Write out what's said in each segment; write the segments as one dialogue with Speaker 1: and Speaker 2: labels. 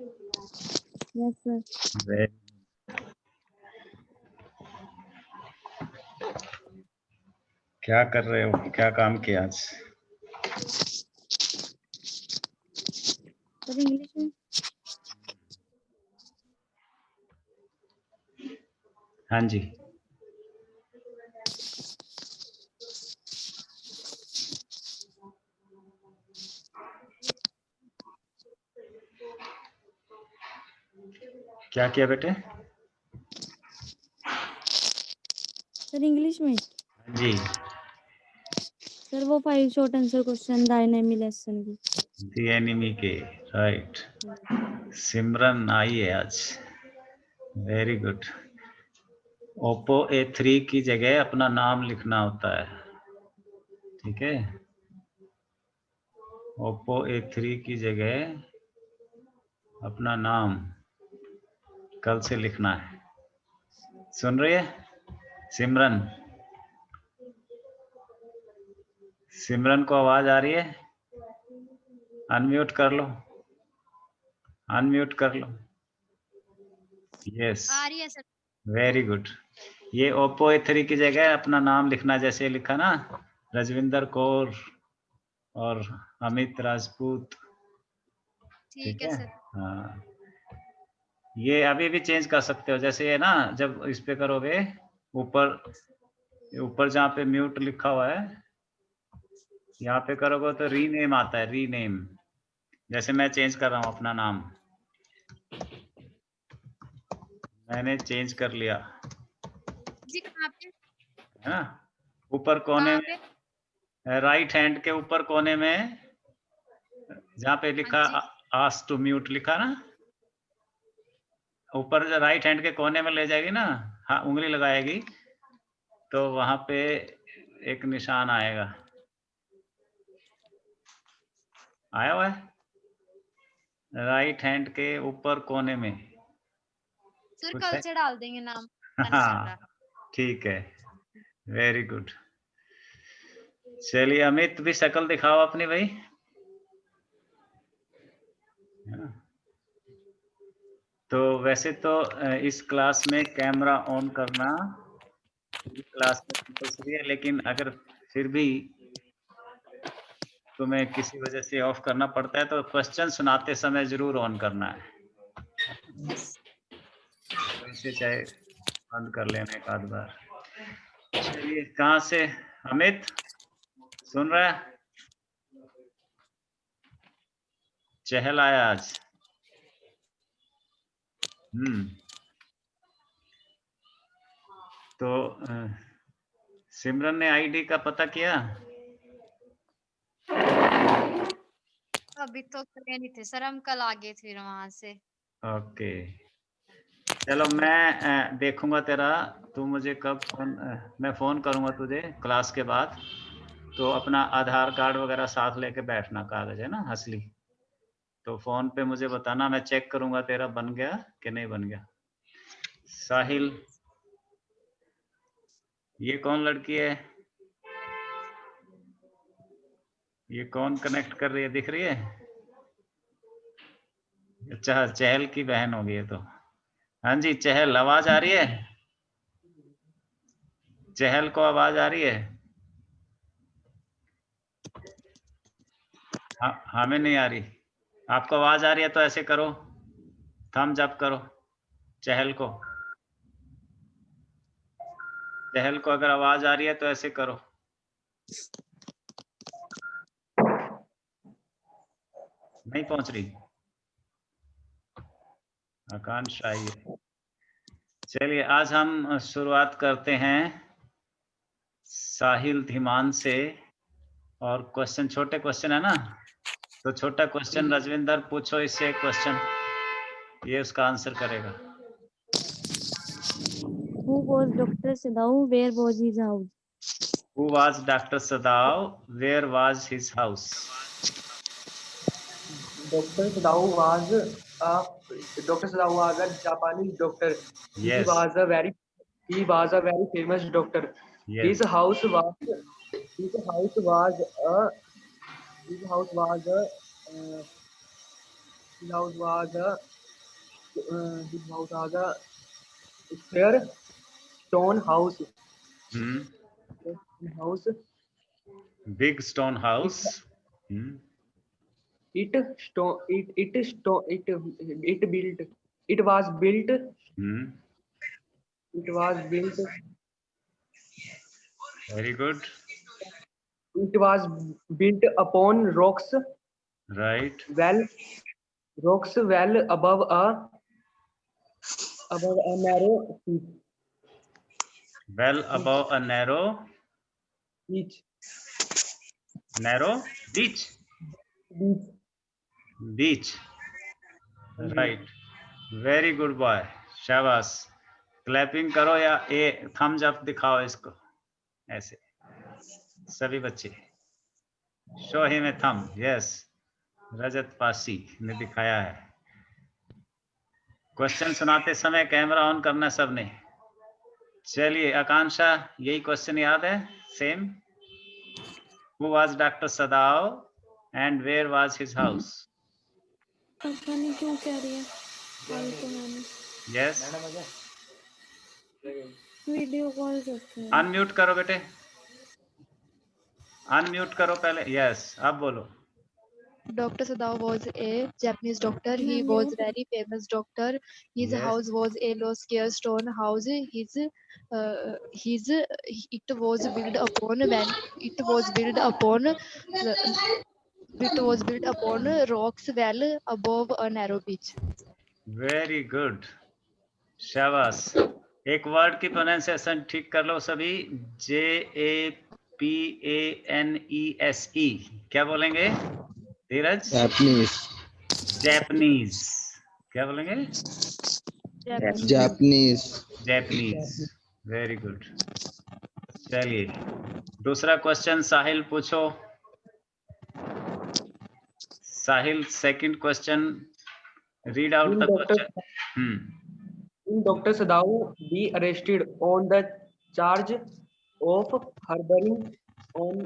Speaker 1: Yes, sir.
Speaker 2: क्या कर रहे हो, क्या काम किया आज?
Speaker 1: सर इंग्लिश में।
Speaker 2: हाँ जी, क्या किया बेटे?
Speaker 1: सर इंग्लिश में।
Speaker 2: हाँ जी,
Speaker 1: सर वो 5 शॉर्ट आंसर क्वेश्चन डायनेमी लेसन की।
Speaker 2: दी एनिमी के, राइट। सिमरन आई है आज, वेरी गुड। ओप्पो A3 की जगह अपना नाम लिखना होता है, ठीक है। ओप्पो A3 की जगह अपना नाम कल से लिखना है। सुन रही है सिमरन? सिमरन को आवाज आ रही है? अनम्यूट कर लो, अनम्यूट कर लो। यस,
Speaker 3: आ रही है सर।
Speaker 2: Very good. ये ओप्पो A3 की जगह अपना नाम लिखना, जैसे लिखा ना, रजविंदर कौर और अमित राजपूत,
Speaker 3: ठीक है सर।
Speaker 2: हाँ, ये अभी भी चेंज कर सकते हो। जैसे ये ना, जब इस पे करोगे, ऊपर ऊपर जहाँ पे म्यूट लिखा हुआ है, यहाँ पे करोगे तो रीनेम आता है, रीनेम। जैसे मैं चेंज कर रहा हूँ अपना नाम, मैंने चेंज कर लिया
Speaker 3: जी कहाँ पे?
Speaker 2: है ना। ऊपर कोने
Speaker 3: कहाँ
Speaker 2: में,
Speaker 3: पे?
Speaker 2: राइट हैंड के ऊपर कोने में, जहाँ पे लिखा
Speaker 3: हाँ जी।
Speaker 2: आस्क टू म्यूट लिखा ना, ऊपर राइट हैंड के कोने में ले जाएगी ना, हाँ उंगली लगाएगी तो वहां पे एक निशान आएगा, आया हुआ है राइट हैंड के ऊपर कोने में।
Speaker 3: सर
Speaker 2: कुछ
Speaker 3: कल
Speaker 2: है?
Speaker 3: से डाल देंगे नाम, पता नहीं चल रहा।
Speaker 2: हाँ ठीक है, वेरी गुड। चलिए अमित भी शक्ल दिखाओ अपनी भाई। तो वैसे तो इस क्लास में कैमरा ऑन करना पूरी क्लास में कंपल्सरी है, लेकिन अगर फिर भी तुम्हें किसी वजह से ऑफ करना पड़ता है तो क्वेश्चन सुनाते समय जरूर ऑन करना है, वैसे चाहे बंद कर लेना एक आध बार। चलिए, कहाँ से अमित सुन रहा है? चहल आया आज। तो सिमरन ने आईडी का पता किया?
Speaker 3: अभी तो करे नहीं थे सर, हम कल आ गए थे वहां से।
Speaker 2: ओके, चलो मैं देखूंगा तेरा, तू मुझे कब फोन, मैं फोन करूंगा तुझे क्लास के बाद, तो अपना आधार कार्ड वगैरह साथ लेके बैठना, कागज है ना असली, तो फोन पे मुझे बताना, मैं चेक करूंगा तेरा बन गया कि नहीं बन गया। साहिल, ये कौन लड़की है? ये कौन कनेक्ट कर रही है, दिख रही है? अच्छा, चहल की बहन होगी ये तो। हाँ जी चहल, आवाज आ रही है? चहल को आवाज आ रही है? हाँ, हमें नहीं आ रही। आपको आवाज आ रही है तो ऐसे करो, थम्स अप करो चहल को। चहल को अगर आवाज आ रही है तो ऐसे करो। नहीं पहुंच रही, आकांक्षा आई है। चलिए आज हम शुरुआत करते हैं साहिल धीमान से, और क्वेश्चन छोटे क्वेश्चन है ना, तो छोटा क्वेश्चन रजविंदर पूछो इससे एक क्वेश्चन, ये उसका आंसर करेगा।
Speaker 1: Who was Dr. Sadao? Where was his house?
Speaker 2: Who was Dr. Sadao? Where was his house?
Speaker 4: Dr. Sadao was a Japanese doctor.
Speaker 2: Yes.
Speaker 4: He was a very famous doctor.
Speaker 2: Yes.
Speaker 4: His house was a house was a this house was a square stone house. House.
Speaker 2: Big stone house.
Speaker 4: It stone. It stone. It built. It was built. It was built.
Speaker 2: Very good.
Speaker 4: It was built upon rocks.
Speaker 2: Right.
Speaker 4: Rocks well above a narrow beach.
Speaker 2: Well above a narrow
Speaker 4: Beach.
Speaker 2: beach.
Speaker 4: Beach.
Speaker 2: Beach. Right. Very good boy. शाबाश. Clapping करो या ए Thums up दिखाओ इसको ऐसे सभी बच्चे. Show him a थम. Yes, रजत पासी ने दिखाया है. क्वेश्चन सुनाते समय कैमरा ऑन करना सबने. चलिए आकांक्षा, यही क्वेश्चन याद है? Same. Who was doctor Sadao and where was his house?
Speaker 1: पता नहीं क्यों कह रही है. तो मैंने
Speaker 2: यस.
Speaker 1: वीडियो कॉल करते हैं.
Speaker 2: अनम्यूट करो बेटे, अनम्यूट करो पहले. यस, अब बोलो.
Speaker 5: Dr. Sadao was a Japanese doctor. He was very famous doctor. His
Speaker 2: Yes.
Speaker 5: house was a low scale stone house. It was built upon rocks well above a narrow beach.
Speaker 2: Very good. शाबाश. एक word की pronunciation ठीक कर लो सभी. JAPANESE. क्या बोलेंगे धीरज? Japanese. क्या बोलेंगे? जैपनीज. Very good. चलिए दूसरा क्वेश्चन साहिल पूछो. Sahil, second question. Read out the question.
Speaker 4: Dr. Sadao be arrested on the charge of harboring on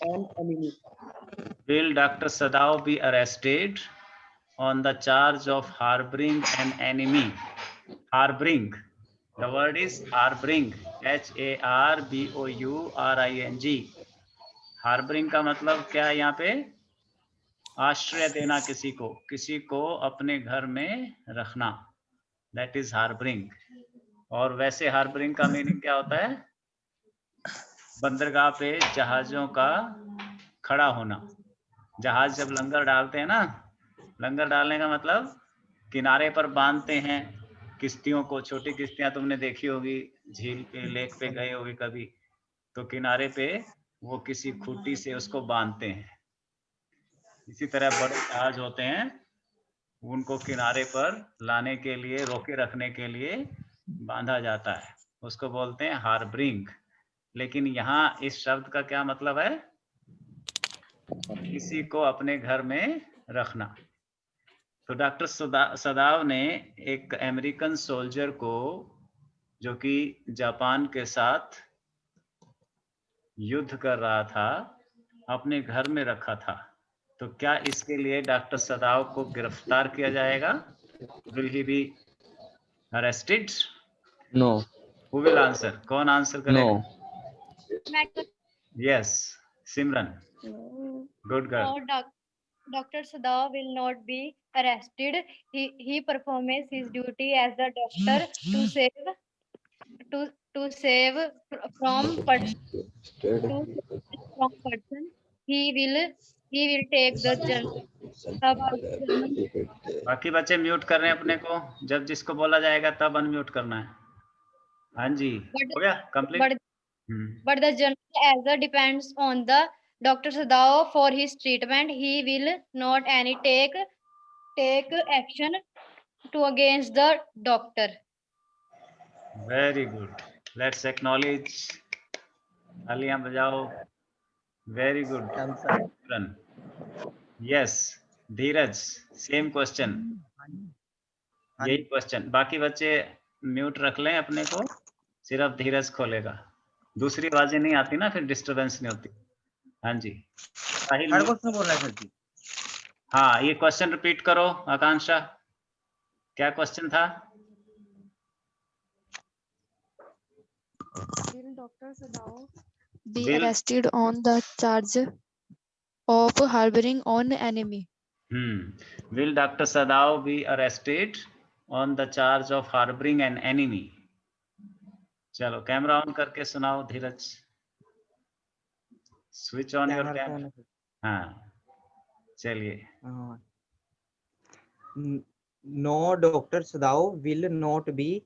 Speaker 4: an enemy.
Speaker 2: Will Dr. Sadao be arrested on the charge of harboring an enemy? Harboring. The word is harboring. HARBOURING. Harboring का मतलब क्या है यहाँ पे? आश्रय देना किसी को अपने घर में रखना. That is harboring. और वैसे harboring का मीनिंग क्या होता है? बंदरगाह पे जहाजों का खड़ा होना. जहाज जब लंगर डालते हैं ना, लंगर डालने का मतलब किनारे पर बांधते हैं किश्तियों को. छोटी किश्तियां तुमने देखी होगी, झील पे, लेक पे गए होगी कभी, तो किनारे पे वो किसी खूंटी से उसको बांधते हैं. इसी तरह बड़े जहाज होते हैं, उनको किनारे पर लाने के लिए, रोके रखने के लिए बांधा जाता है. उसको बोलते हैं हार्बरिंग. लेकिन यहाँ इस शब्द का क्या मतलब है? किसी को अपने घर में रखना. तो डॉक्टर सदाव ने एक अमेरिकन सोल्जर को, जो कि जापान के साथ युद्ध कर रहा था, अपने घर में रखा था. तो क्या इसके लिए डॉक्टर सदाव को गिरफ्तार किया जाएगा? Will he be arrested?
Speaker 6: No.
Speaker 2: Who will answer? कौन आंसर करेगा?
Speaker 6: No.
Speaker 2: Yes, Simran. Good girl.
Speaker 3: No, Dr. Sadao will not be arrested. He performs his duty as the doctor to save from person. He will take the
Speaker 2: बाकी बच्चे mute कर रहे हैं अपने को. जब जिसको बोला जाएगा तब अनम्यूट करना है. हाँ जी, हो गया complete.
Speaker 3: But the general as depends on the Dr. Sadao for his treatment. He will not any take action to against the doctor.
Speaker 2: Very good. Let's acknowledge. तालियां बजाओ. Very good. Yes, धीरज, same question. यही question. बाकी बच्चे mute रख लें अपने को, सिर्फ धीरज खोलेगा. दूसरी आवाजें नहीं आती ना, फिर डिस्टरबेंस नहीं होती. हाँ जी, साहिल.
Speaker 7: हर क्वेश्चन बोलना है सर जी.
Speaker 2: हाँ, ये क्वेश्चन रिपीट करो आकांक्षा, क्या क्वेश्चन था?
Speaker 5: Will Dr. Sadao be
Speaker 2: Will
Speaker 5: arrested on the charge of harboring an enemy?
Speaker 2: Will Dr. Sadao be arrested on the charge of harboring an enemy? चलो कैमरा ऑन करके सुनाओ धीरज, switch on your camera. हाँ चलिए।
Speaker 6: No, Dr. Sadao will not be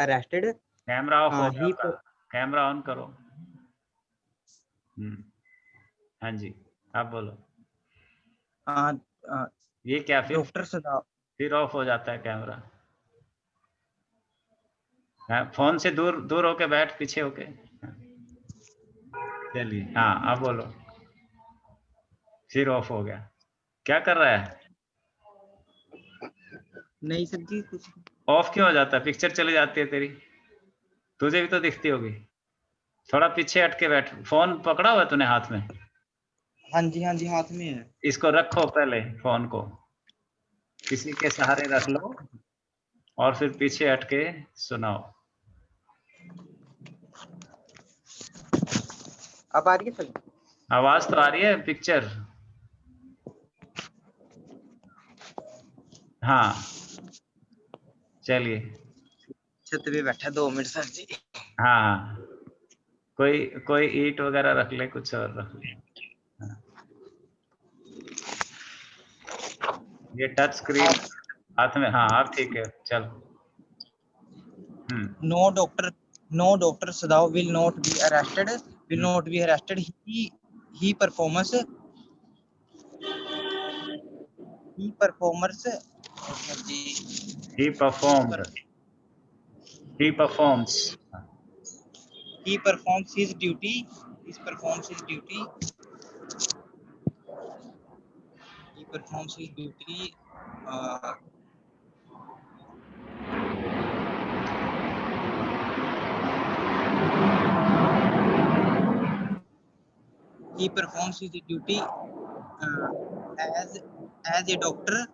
Speaker 6: arrested.
Speaker 2: Camera off हो गया
Speaker 6: he
Speaker 2: आपका, camera on करो। हाँ जी, आप बोलो। ये क्या
Speaker 6: Dr. Sadao
Speaker 2: फिर ऑफ हो जाता है कैमरा। हाँ, फोन से दूर दूर होके बैठ, पीछे होके। चलिए हाँ आप बोलो। फिर ऑफ हो गया, क्या कर रहा है?
Speaker 6: नहीं सर जी, कुछ
Speaker 2: ऑफ क्यों हो जाता है? पिक्चर चली जाती है तेरी, तुझे भी तो दिखती होगी। थोड़ा पीछे हटके बैठ, फोन पकड़ा हुआ है तूने हाथ में?
Speaker 6: हाँ जी हाथ में है।
Speaker 2: इसको रखो पहले, फोन को किसी के सहारे रख लो और फिर पीछे हटके सुनाओ।
Speaker 6: अब आ रही है सर?
Speaker 2: आवाज तो आ रही है, पिक्चर। हाँ चलिए।
Speaker 6: छत पे बैठा 2 मिनट सर जी।
Speaker 2: हाँ कोई ईंट वगैरह रख ले, कुछ और रख ले। हाँ। ये टच स्क्रीन हाथ में, हाँ आप ठीक है, चलो।
Speaker 6: No, Dr. Sadao will not be arrested. He performs
Speaker 2: He performs
Speaker 6: he performs his duty. He performs his duty. He performs his duty as a doctor.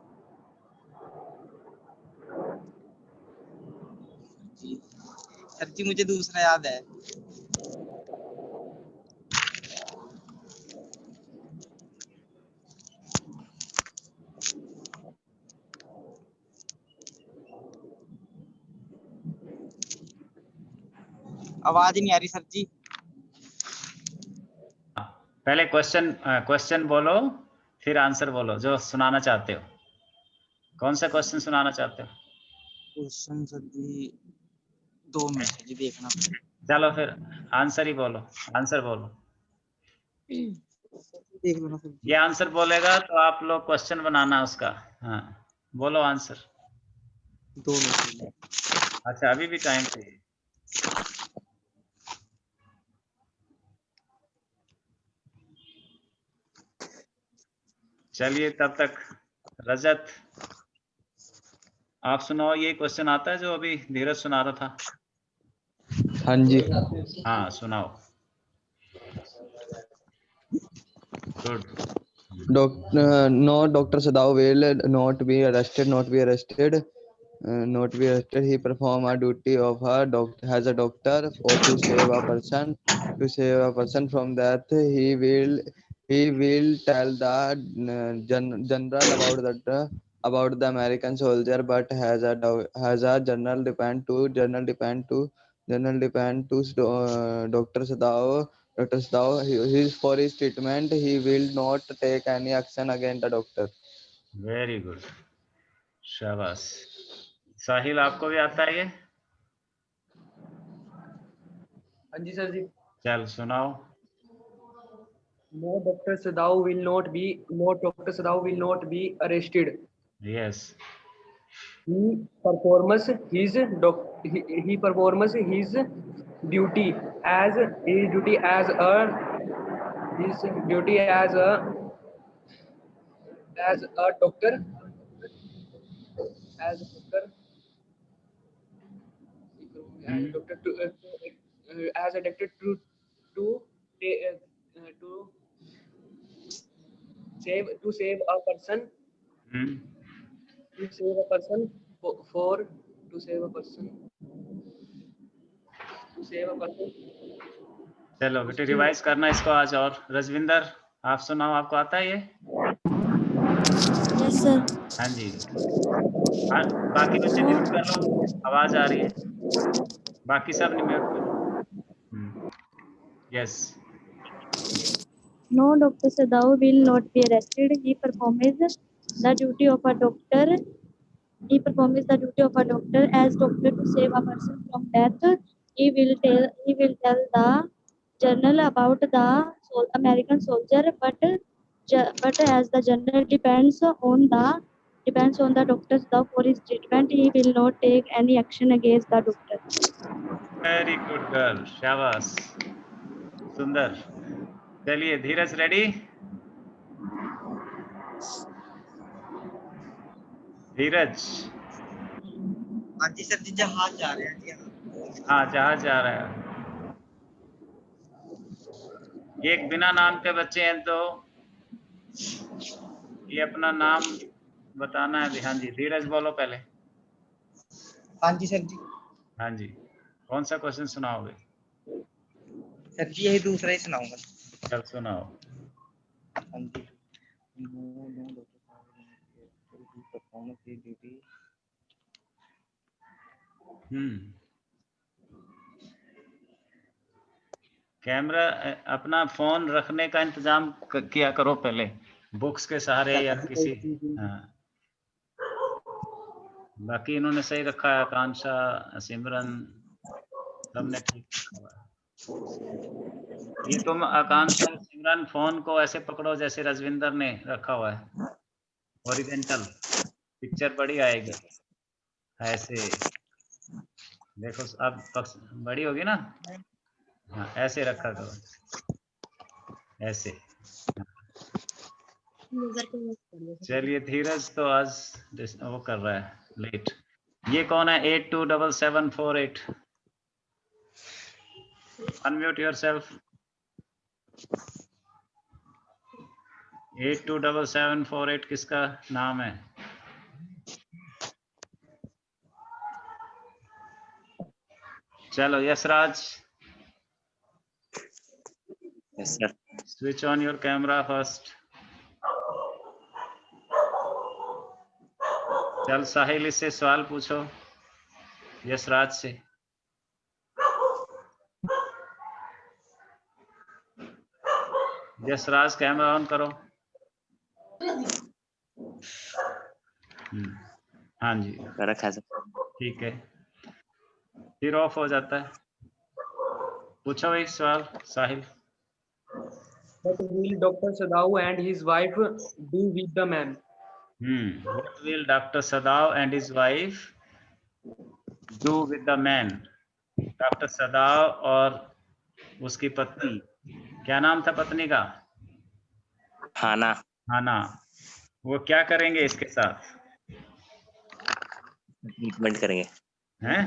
Speaker 6: Sir ji मुझे दूसरा याद है। आवाज ही नहीं आ रही सर जी।
Speaker 2: पहले क्वेश्चन बोलो, फिर आंसर बोलो जो सुनाना चाहते हो। कौन सा क्वेश्चन सुनाना चाहते हो?
Speaker 6: क्वेश्चन सर जी 2 मिनट जी देखना।
Speaker 2: चलो फिर आंसर ही बोलो, आंसर बोलो।
Speaker 6: देख लो ना सर जी।
Speaker 2: ये आंसर बोलेगा तो आप लोग क्वेश्चन बनाना उसका। हाँ बोलो आंसर।
Speaker 6: 2 मिनट।
Speaker 2: अच्छा अभी भी टाइम चाहिए। चलिए तब तक रजत आप सुनाओ। ये क्वेश्चन आता है जो अभी धीरज सुना रहा था?
Speaker 7: हाँ जी।
Speaker 2: हाँ सुनाओ। Good.
Speaker 7: No, Dr. Sadao will not be arrested. He perform a duty of a doctor as a doctor or to save a person from death. He will tell the general about the American soldier, but has a general depend to Dr. Sadao. For his treatment, he will not take any action against the doctor.
Speaker 2: Very good, शाबाश। साहिल आपको भी आता है ये?
Speaker 4: हाँ जी sir जी।
Speaker 2: चल सुनाओ।
Speaker 4: No, Dr. Sadao will not be arrested.
Speaker 2: Yes.
Speaker 4: He performs his duty as a doctor as a doctor to to save a person
Speaker 2: चलो बेटे रिवाइज करना इसको आज। और रजविंदर आप सुनाओ, आपको आता है ये?
Speaker 1: Yes sir.
Speaker 2: हाँ जी। हाँ, बाकी बच्चे म्यूट कर लो, आवाज आ रही है। बाकी सब ने म्यूट कर लो। Yes.
Speaker 1: No, Dr. Sadao will not be arrested. He performs the duty of a doctor. He performs the duty of a doctor as doctor to save a person from death. He will tell the journal about the American soldier, but as the journal depends on the doctor for his treatment, he will not take any action against the doctor.
Speaker 2: Very good girl, शाबाश, सुंदर। चलिए धीरज ready? धीरज?
Speaker 6: हाँ जी sir जी, जहाज जा रहे हैं जी।
Speaker 2: हाँ जहाज जा रहा है। ये एक बिना नाम के बच्चे हैं तो ये अपना नाम बताना है। हाँ जी धीरज बोलो पहले।
Speaker 6: हाँ जी सर जी।
Speaker 2: हाँ जी, कौन सा क्वेश्चन सुनाओगे?
Speaker 6: सर जी यही दूसरा ही सुनाऊंगा।
Speaker 2: चल सुनाओ।
Speaker 6: हाँ जी। परफॉर्मेंस की ड्यूटी।
Speaker 2: कैमरा अपना फोन रखने का इंतजाम किया करो पहले, बुक्स के सहारे या किसी। हाँ बाकी इन्होंने सही रखा है, आकांक्षा, सिमरन, सबने ठीक रखा हुआ है। ये तुम आकांक्षा, सिमरन फोन को ऐसे पकड़ो जैसे रजविंदर ने रखा हुआ है, ओरिजेंटल, पिक्चर बड़ी आएगी ऐसे। देखो अब बड़ी होगी ना। हाँ ऐसे रखा करो, ऐसे। चलिए धीरज तो आज वो कर रहा है लेट। ये कौन है? 827748। Unmute yourself. 827748 किसका नाम है? चलो Yashraj,
Speaker 8: yes sir.
Speaker 2: Switch on your camera first. चल साहिल इससे सवाल पूछो यशराज से। यशराज कैमरा ऑन करो। हाँ जी
Speaker 8: रखा है सर।
Speaker 2: ठीक है, फिर ऑफ हो जाता है। पूछो भाई सवाल साहिल।
Speaker 4: What will Dr. Sadao and his wife do with the man?
Speaker 2: What will Dr. Sadao and his wife do with the man? Doctor सदाव और उसकी पत्नी, क्या नाम था पत्नी का?
Speaker 8: हाना।
Speaker 2: हाना। वो क्या करेंगे इसके साथ?
Speaker 8: ट्रीटमेंट करेंगे।
Speaker 2: हैं?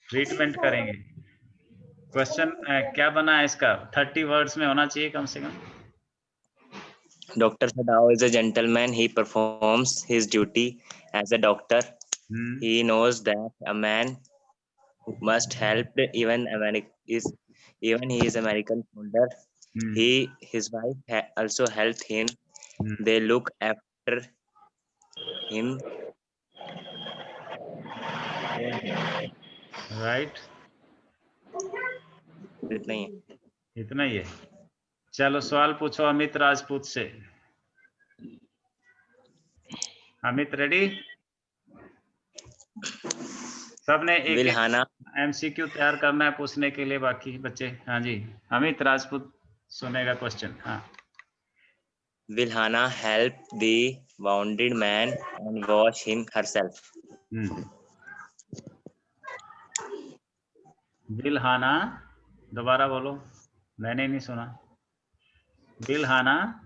Speaker 2: ट्रीटमेंट करेंगे। क्वेश्चन क्या बना है इसका? 30 वर्ड्स में होना चाहिए कम से कम।
Speaker 8: Dr. Sadao is a gentleman. He performs his duty as a doctor. He knows that a man must help even he is American soldier. His wife also helped him. They look after him.
Speaker 2: Right,
Speaker 8: इतना
Speaker 2: ही है। चलो सवाल पूछो अमित राजपूत से। Amit ready? सबने एक MCQ तैयार करना है पूछने के लिए बाकी बच्चे। हाँ जी अमित राजपूत सुनेगा क्वेश्चन। हाँ।
Speaker 8: Will Hannah help the wounded man and wash him herself?
Speaker 2: Will Hannah, दोबारा बोलो, मैंने नहीं सुना। Will Hannah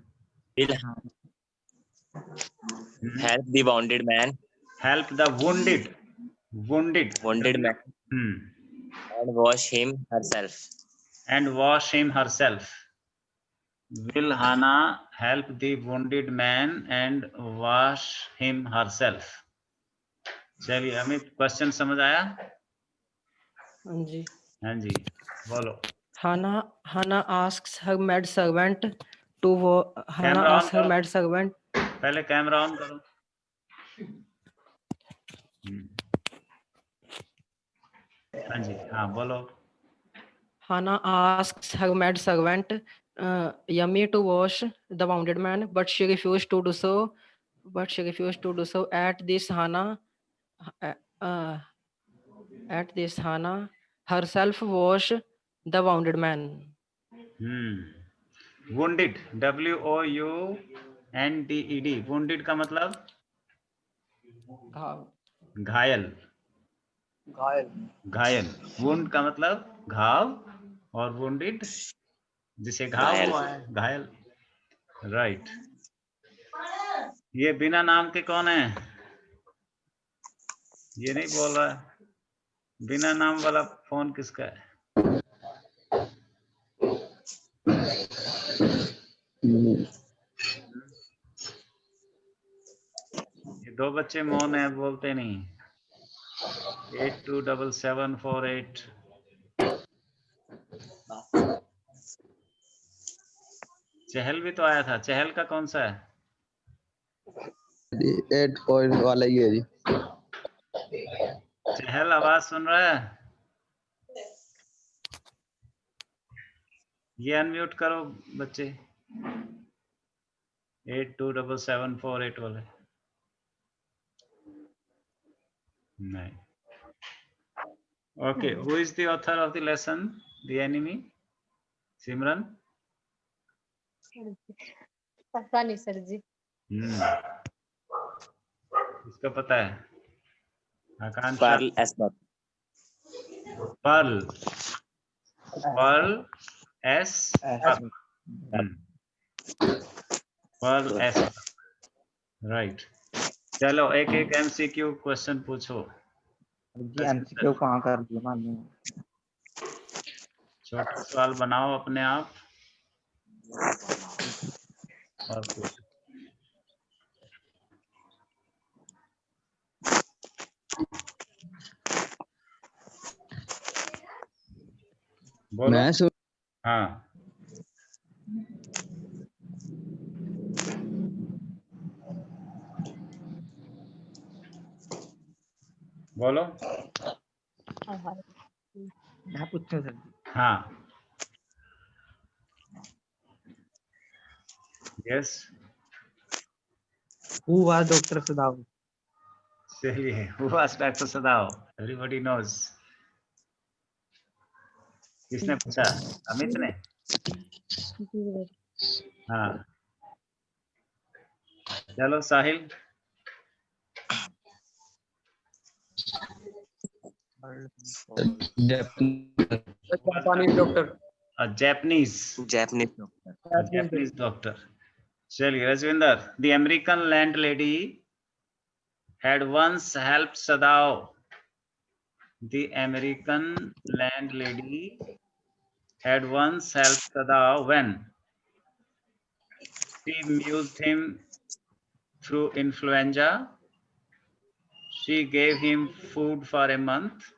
Speaker 8: help the wounded man.
Speaker 2: Help the wounded
Speaker 8: man and wash him herself.
Speaker 2: And wash him herself. Will Hannah help the wounded man and wash him herself? चलिए Amit, question समझ आया?
Speaker 9: हाँ जी.
Speaker 2: हाँ जी, बोलो.
Speaker 9: Hannah asks her maid servant to Hannah
Speaker 2: camera on
Speaker 9: asks her
Speaker 2: करो.
Speaker 9: maid servant.
Speaker 2: पहले camera on करो. हाँ जी, हाँ बोलो.
Speaker 9: Hannah asks her maid servant Yummy to wash the wounded man, but she refused to do so. At this, Hannah herself washed the wounded man.
Speaker 2: Wounded, WOUNDED. Wounded का मतलब घायल. घायल. Wound का मतलब घाव और wounded जिसे घाव हुआ है, घायल. राइट. ये बिना नाम के कौन है? ये नहीं बोल रहा है. बिना नाम वाला फोन किसका है? ये दो बच्चे मौन है, बोलते नहीं. 827748. चहल भी तो आया था. चहल का कौन सा है?
Speaker 7: 8 पॉइंट वाला ही है जी.
Speaker 2: चहल आवाज सुन रहा है? ये अनम्यूट करो बच्चे. 827748 वाले. नहीं. Okay, who is the author of the lesson? The enemy? Simran?
Speaker 3: पता नहीं सर जी.
Speaker 2: इसका पता है? आकांक्षा?
Speaker 8: Pearl S.
Speaker 2: Pearl S. Pearl S. Right. चलो एक एक MCQ क्वेश्चन पूछो.
Speaker 6: MCQ कहाँ कर दिया मालूम.
Speaker 2: छोटा सवाल बनाओ अपने आप और पूछो. बोलो.
Speaker 7: मैं सुन.
Speaker 2: हाँ. बोलो.
Speaker 6: मैं पूछूं सर.
Speaker 2: हाँ. Yes.
Speaker 6: Who was Dr. Sadao?
Speaker 2: चलिए. Who was Dr. Sadao? Everybody knows. किसने पूछा? अमित ने. हाँ. चलो साहिल.
Speaker 4: Japanese doctor.
Speaker 2: Japanese doctor. चलिए Rajvinder. The American landlady had once helped Sadao. The American landlady had once helped Sadao when she amused him through influenza. She gave him food for a month.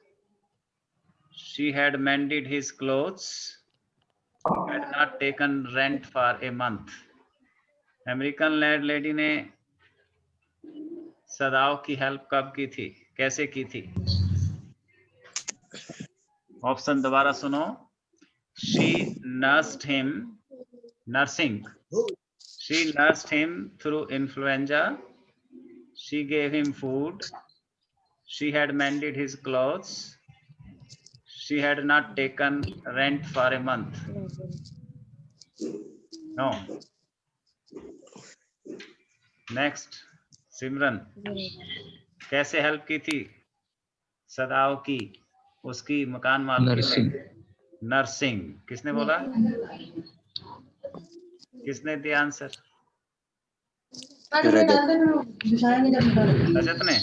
Speaker 2: She had mended his clothes. Had not taken rent for a month. American landlady ने सदाओ की help कब की थी? कैसे की थी? Option दोबारा सुनो. She nursed him. Nursing. She nursed him through influenza. She gave him food. She had mended his clothes. She had not taken rent for a month. No. Next. सिमरन. कैसे हेल्प की थी सदाओ की उसकी मकान मालकिन ने? नर्सिंग. किसने बोला? किसने दिया आंसर? रजत ने.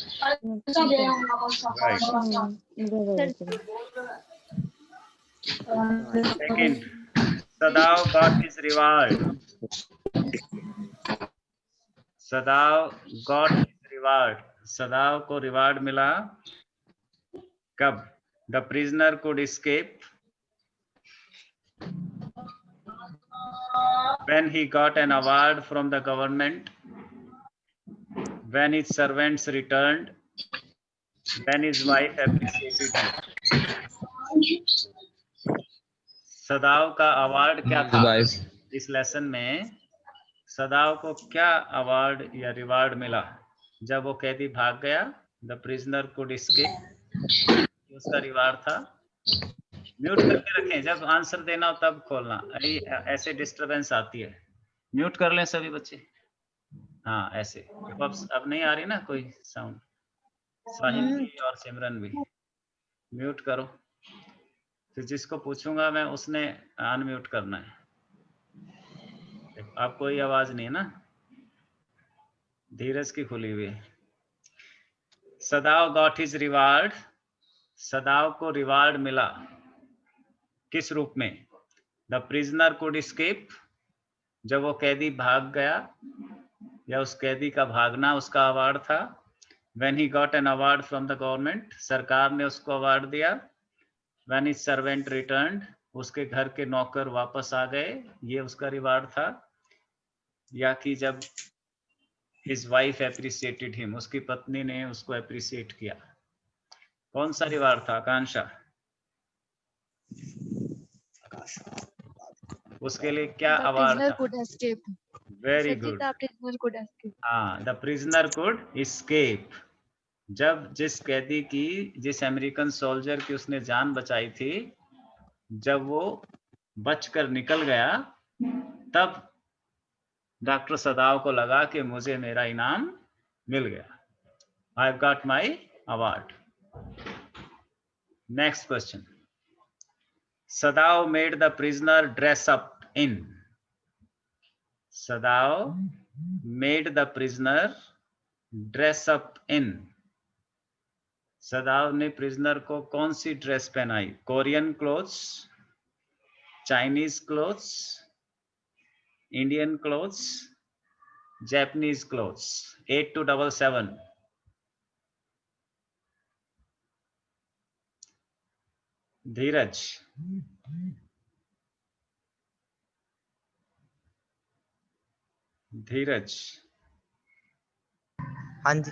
Speaker 2: Second. Sadav got his reward. Sadav got his reward. Sadav को रिवार्ड मिला कब? The prisoner could escape when he got an award from the government, when his servants returned, when his wife appreciated him. सदाव का award क्या था? इस lesson में सदाव को क्या अवार्ड या रिवार्ड मिला जब वो कैदी भाग गया? द प्रिजनर कुड एस्केप, उसका रिवार्ड था। म्यूट करके रखें, जब आंसर देना हो तब खोलना, ऐसे डिस्टरबेंस आती है। म्यूट कर लें सभी बच्चे। हाँ ऐसे, अब नहीं आ रही ना कोई साउंड। साहिल भी और सिमरन भी म्यूट करो, फिर जिसको पूछूंगा मैं उसने अनम्यूट करना है। आप कोई आवाज नहीं है ना? धीरज की खुली हुई है। सदाव गॉट हिज रिवार्ड, सदाव को रिवार्ड मिला किस रूप में? द प्रिजनर कुड एस्केप, जब वो कैदी भाग गया या उस कैदी का भागना उसका अवार्ड था। When he got an award from the government, सरकार ने उसको अवार्ड दिया। व्हेन हिज सर्वेंट रिटर्न्ड, उसके घर के नौकर वापस आ गए, ये उसका रिवार्ड था। या कि जब हिज वाइफ एप्रिसिएटेड हिम, उसकी पत्नी ने उसको एप्रिसिएट किया। कौन सा रिवार्ड था आकांक्षा? उसके लिए क्या अवार्ड था? Very good. हाँ, द प्रिजनर कुड एस्केप, जब जिस कैदी की, जिस अमेरिकन सोल्जर की उसने जान बचाई थी, जब वो बचकर निकल गया तब डॉक्टर सदाव को लगा कि मुझे मेरा इनाम मिल गया। I have got my award. Next question. Sadao made the prisoner dress up in, Sadao made the prisoner dress up in, Sadao ने प्रिजनर को कौन सी ड्रेस पहनाई? Korean clothes, Chinese clothes, Indian clothes, Japanese clothes? 8277। Dheeraj, Dheeraj.
Speaker 6: हाँ जी।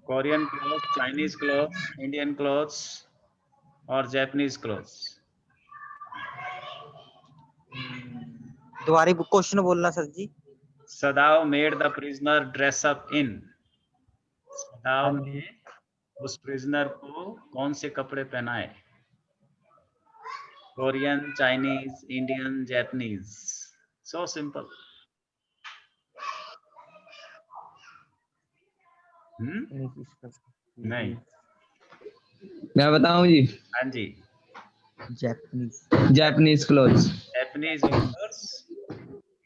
Speaker 2: Korean clothes, Chinese clothes, Indian clothes और Japanese clothes?
Speaker 6: दोबारा question बोलना sir ji.
Speaker 2: Sadao made the prisoner dress up in, Sadao ने उस प्रिजनर को कौन से कपड़े पहनाए? Korean, Chinese, Indian, Japanese? So simple. नहीं,
Speaker 7: मैं बताऊं जी?
Speaker 2: हाँ जी।
Speaker 7: Japanese clothes.
Speaker 2: Japanese, of course.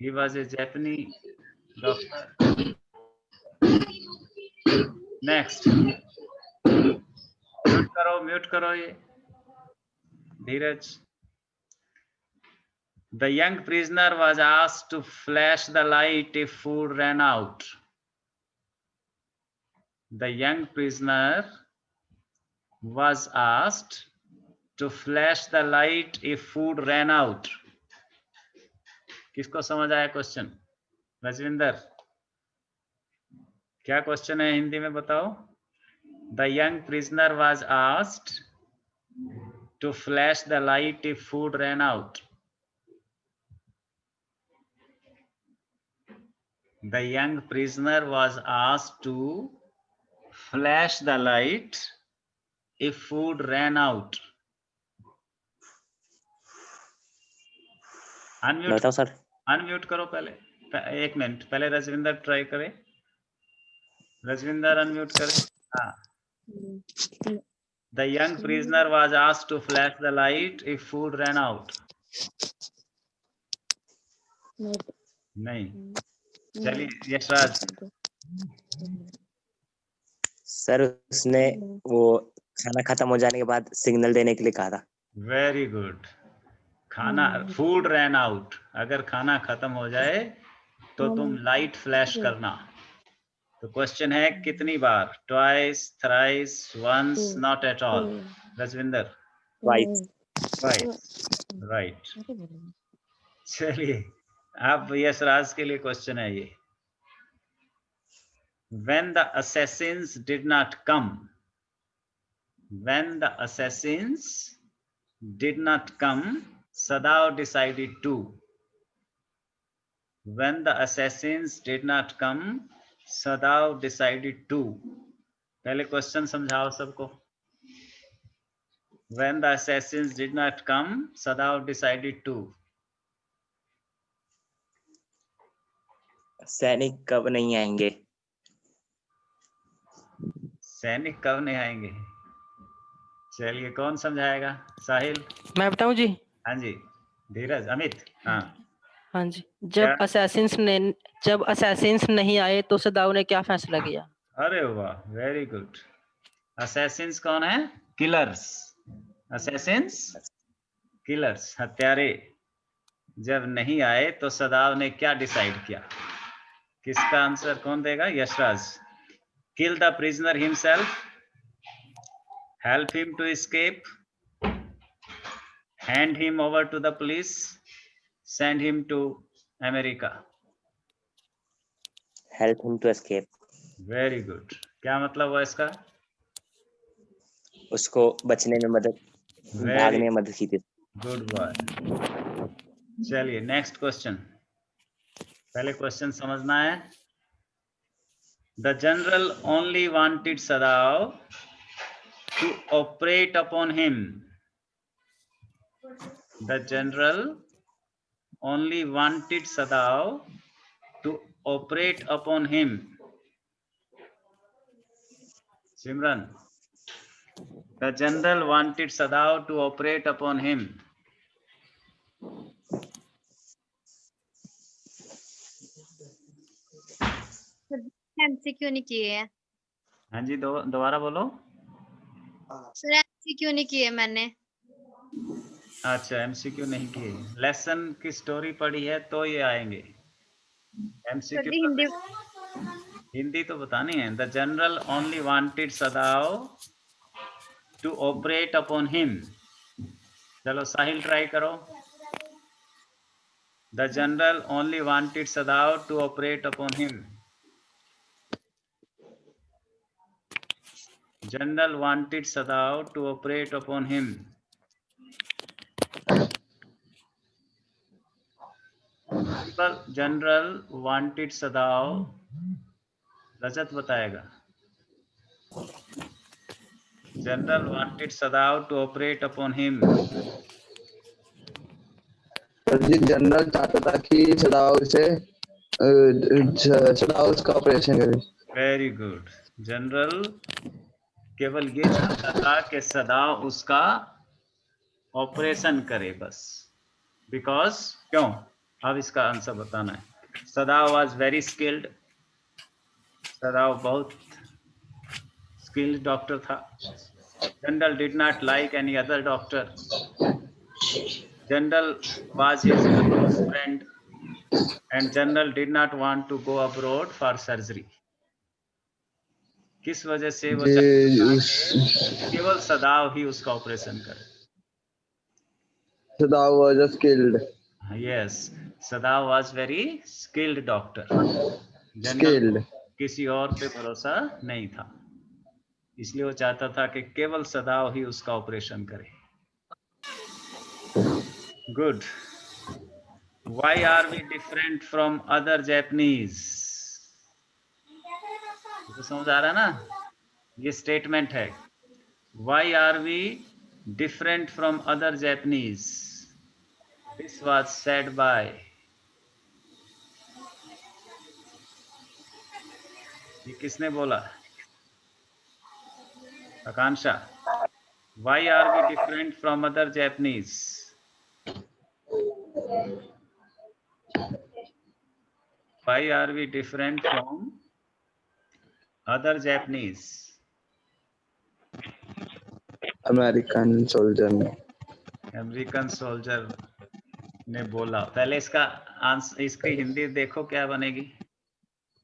Speaker 2: He was a Japanese doctor. Next. Mute करो ये धीरज। The young prisoner was asked to flash the light if food ran out. The young prisoner was asked to flash the light if food ran out. किसको समझ आया question? Rajwinder, क्या question है हिंदी में बताओ? The young prisoner was asked to flash the light if food ran out. The young prisoner was asked to flash the light if food ran out.
Speaker 8: बताओ sir.
Speaker 2: Unmute करो पहले, एक मिनट पहले Rajwinder try करे। Rajwinder unmute करे। हाँ। The young prisoner was asked to flash the light if food ran out. नहीं। चलिए यशराज।
Speaker 8: सर उसने वो खाना खत्म हो जाने के बाद सिग्नल देने के लिए कहा था।
Speaker 2: Very good. खाना, फूड रैन आउट, अगर खाना खत्म हो जाए तो तुम लाइट फ्लैश करना। तो क्वेश्चन है कितनी बार? Twice, thrice, once, not at all. Rajvinder?
Speaker 8: Twice.
Speaker 2: Twice, right. चलिए अब यशराज के लिए क्वेश्चन है ये। When the assassins did not come, when the assassins did not come, Sadao decided to. When the assassins did not come, Sadao decided to. पहले question समझाओ सबको। When the assassins did not come, Sadao decided to.
Speaker 8: सैनिक कब नहीं आएंगे?
Speaker 2: सैनिक कब नहीं आएंगे? चलिए कौन समझाएगा? साहिल?
Speaker 9: मैं बताऊं जी?
Speaker 2: हाँ जी। धीरज? अमित? हाँ
Speaker 9: हाँ जी, जब असैसिन्स नहीं आए तो सदाव ने क्या फैसला किया?
Speaker 2: अरे वाह, वेरी गुड। असैसिन्स कौन है? किलर्स। असैसिन्स किलर्स, हत्यारे जब नहीं आए तो सदाव ने क्या डिसाइड किया? किसका आंसर कौन देगा? Yashraj. Kill the prisoner himself, help him to escape, hand him over to the police, send him to America.
Speaker 8: Help him to escape.
Speaker 2: Very good. क्या मतलब हुआ इसका?
Speaker 8: उसको बचने में मदद, भागने में मदद की थी।
Speaker 2: Good boy. चलिए नेक्स्ट क्वेश्चन। पहले क्वेश्चन समझना है। The general only wanted Sadao to operate upon him. The general only wanted Sadao to operate upon him. Simran? The general wanted Sadav to operate upon him.
Speaker 3: MCQ नहीं किए हैं।
Speaker 2: हाँ जी, दोबारा बोलो।
Speaker 3: सर एमसीक्यू नहीं किए मैंने।
Speaker 2: अच्छा, एमसीक्यू नहीं किए। लेसन की स्टोरी पढ़ी है तो ये आएंगे। एमसीक्यू हिंदी तो बतानी है। The general only wanted Sadao to operate upon him. चलो साहिल ट्राई करो। The general only wanted Sadao to operate upon him. General wanted Sadav to operate upon him. General wanted Sadav. रजत बताएगा। General wanted Sadav to operate upon him.
Speaker 7: General चाहता था कि सदाव उसका operation करे।
Speaker 2: Very good. General केवल ये चाहता था कि सदाव उसका ऑपरेशन करे बस। बिकॉज क्यों? अब इसका आंसर बताना है। Sadao was very skilled. Sadao बहुत स्किल्ड डॉक्टर था। General did not like any other doctor. General was his close friend and general did not want to go abroad for surgery. किस वजह से वो केवल सदाव ही उसका ऑपरेशन करे?
Speaker 7: सदाव was a skilled.
Speaker 2: Yes, सदाव was very skilled doctor.
Speaker 7: Skilled.
Speaker 2: किसी और पे भरोसा नहीं था, इसलिए वो चाहता था कि केवल सदाव ही उसका ऑपरेशन करे। Good. Why are we different from other Japanese? तो समझ आ रहा है ना? ये स्टेटमेंट है। Why are we different from other Japanese? This was said by ये किसने बोला? आकांक्षा। Why are we different from other Japanese? Why are we different from other Japanese?
Speaker 7: American soldier.
Speaker 2: American soldier ने बोला। पहले इसका आंसर, इसकी हिंदी देखो क्या बनेगी।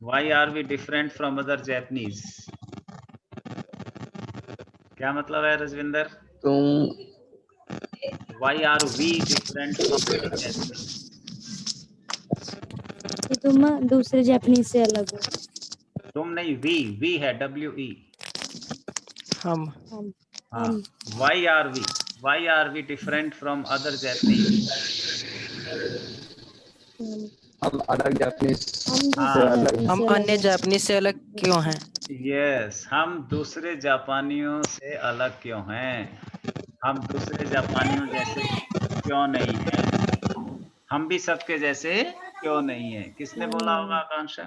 Speaker 2: Why are we different from other Japanese? क्या मतलब है रजविंदर?
Speaker 7: तुम
Speaker 2: Why are we different from other Japanese?
Speaker 1: कि तुम दूसरे जापानीज से अलग हो।
Speaker 2: तुम नहीं, वी है, WE।
Speaker 9: हम
Speaker 1: हम
Speaker 2: हाँ, why are we different from other Japanese?
Speaker 7: हम अलग जापानीज
Speaker 9: हम अन्य जापानीज से अलग क्यों हैं?
Speaker 2: यस, हम दूसरे जापानियों से अलग क्यों हैं? हम दूसरे जापानियों जैसे क्यों नहीं हैं? हम भी सबके जैसे क्यों नहीं है? किसने बोला होगा आकांक्षा?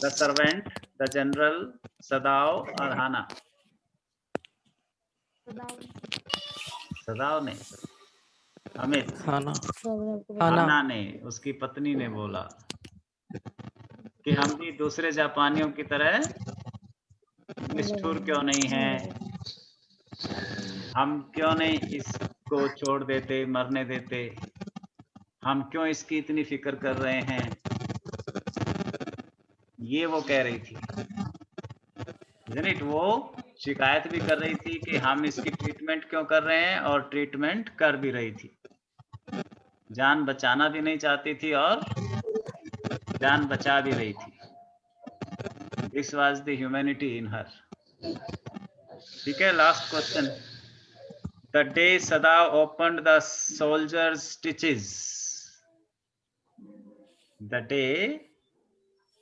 Speaker 2: द सर्वेंट, द जनरल, सदाओ और हाना? सदाओ ने, अमित, हाना ने, उसकी पत्नी ने बोला कि हम भी दूसरे जापानियों की तरह निष्ठुर क्यों नहीं हैं? हम क्यों नहीं इसको छोड़ देते, मरने देते? हम क्यों इसकी इतनी फिक्र कर रहे हैं? ये वो कह रही थी, isn't it? वो शिकायत भी कर रही थी कि हम इसकी ट्रीटमेंट क्यों कर रहे हैं, और ट्रीटमेंट कर भी रही थी। जान बचाना भी नहीं चाहती थी और जान बचा भी रही थी। This was the humanity in her. ठीक है, last question. The day Sadao opened the soldiers stitches. The day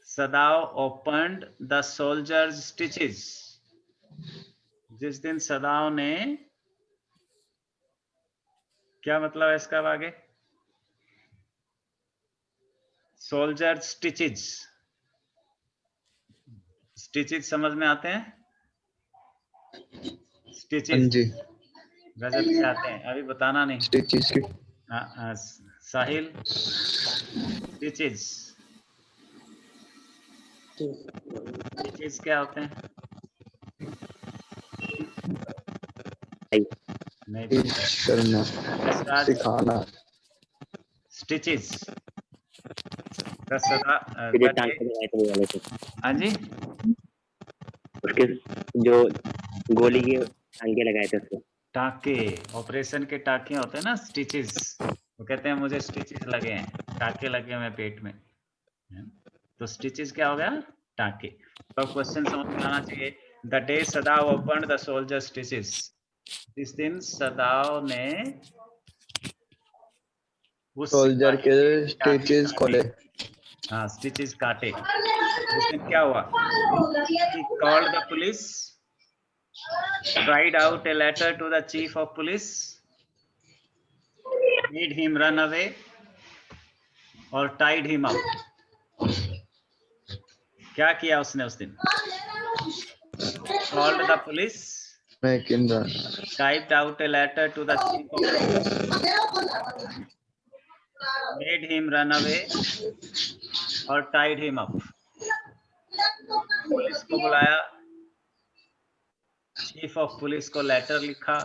Speaker 2: Sadao opened the soldiers stitches. जिस दिन सदाओ ने, क्या मतलब है इसका आगे? सोल्जर स्टिचेस, स्टिचेस समझ में आते हैं? स्टिचेस
Speaker 7: जी
Speaker 2: गजब से आते हैं, अभी बताना नहीं।
Speaker 7: स्टिचेस
Speaker 2: साहिल, स्टिचेस स्टिचेस क्या होते हैं? नहीं
Speaker 7: करना, सिखाना।
Speaker 2: स्टिचेस हाँ जी,
Speaker 8: उसके जो गोली के टांके लगाए थे उसको।
Speaker 2: टाके, ऑपरेशन के टाके होते हैं ना, स्टिचेस। वो कहते हैं मुझे स्टिचेस लगे हैं, टाके लगे हुए पेट में। तो स्टिचेस क्या हो गया? टाके। तो क्वेश्चन समझ में आना चाहिए। The day Sadao opened the soldier stitches. जिस दिन सदाओ ने उस
Speaker 7: सोल्जर के
Speaker 2: टाके
Speaker 7: स्टिचेस खोले।
Speaker 2: हाँ, स्टिचेस काटे। उस दिन क्या हुआ? He called the police, cried out a letter to the chief of police, made him run away, or tied him up. क्या किया उसने उस दिन? Called the police, typed out a letter to the chief of police, made him run away, or tied him up. Police को बुलाया, chief of police को letter लिखा,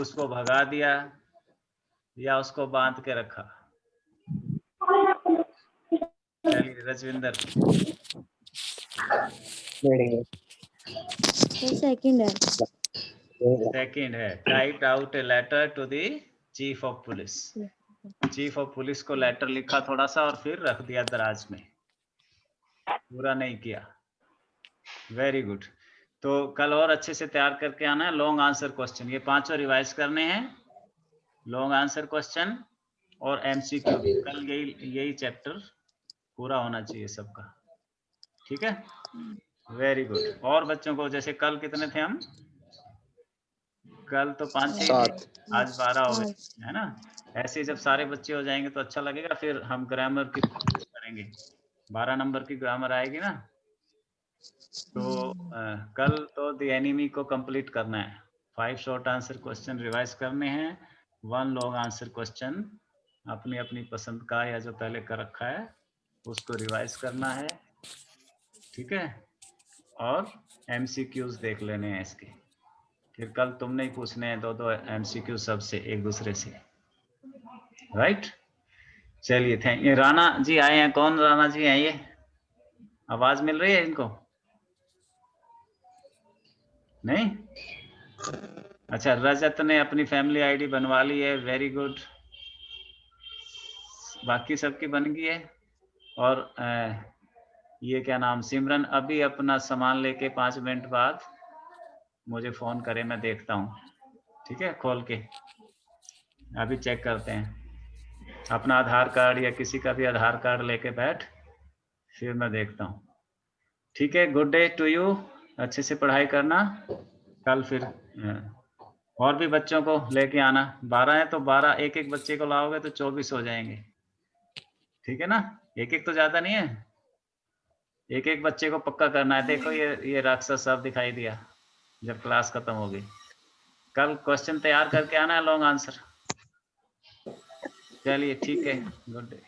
Speaker 2: उसको भगा दिया या उसको बांध के रखा? रजविंदर सेकंड है। Typed out a letter to the chief of police. Chief of police को लेटर लिखा थोड़ा सा और फिर रख दिया दराज में, पूरा नहीं किया। Very good. तो कल और अच्छे से तैयार करके आना है लॉन्ग आंसर क्वेश्चन। ये पांचों रिवाइज करने हैं, लॉन्ग आंसर क्वेश्चन और एमसीक्यू। कल यही चैप्टर पूरा होना चाहिए सबका, ठीक है? Very good. और बच्चों को, जैसे कल कितने थे हम? कल तो 5-6 थे, आज 12 हो गए, है ना? ऐसे जब सारे बच्चे हो जाएंगे तो अच्छा लगेगा। फिर हम ग्रामर की प्रैक्टिस करेंगे, 12 नंबर की ग्रामर आएगी ना। तो कल तो द एनिमी को कंप्लीट करना है। 5 शॉर्ट आंसर क्वेश्चन रिवाइज करने हैं, 1 लॉन्ग आंसर क्वेश्चन अपनी अपनी पसंद का या जो पहले कर रखा है उसको रिवाइज करना है, ठीक है? और एमसीक्यूज देख लेने हैं इसके। फिर कल तुमने ही पूछने हैं 2-2 एमसीक्यू सबसे, एक दूसरे से। राइट। चलिए थैंक यू। राणा जी आए हैं, कौन राणा जी हैं ये? आवाज मिल रही है इनको? नहीं? अच्छा, रजत ने अपनी फैमिली आईडी बनवा ली है, वेरी गुड। बाकी सबकी बन गई है। और ये क्या नाम, सिमरन अभी अपना सामान लेके 5 मिनट बाद मुझे फोन करे, मैं देखता हूँ। ठीक है, खोल के अभी चेक करते हैं। अपना आधार कार्ड या किसी का भी आधार कार्ड लेके बैठ, फिर मैं देखता हूँ। ठीक है, गुड डे टू यू। अच्छे से पढ़ाई करना। कल फिर और भी बच्चों को लेके आना। 12 है तो 12, एक एक बच्चे को लाओगे तो 24 हो जाएंगे। ठीक है ना? एक एक तो ज्यादा नहीं है, एक एक बच्चे को पक्का करना है। देखो ये राक्षस सब दिखाई दिया जब क्लास खत्म होगी। कल क्वेश्चन तैयार करके आना है, लॉन्ग आंसर। चलिए ठीक है, गुड डे।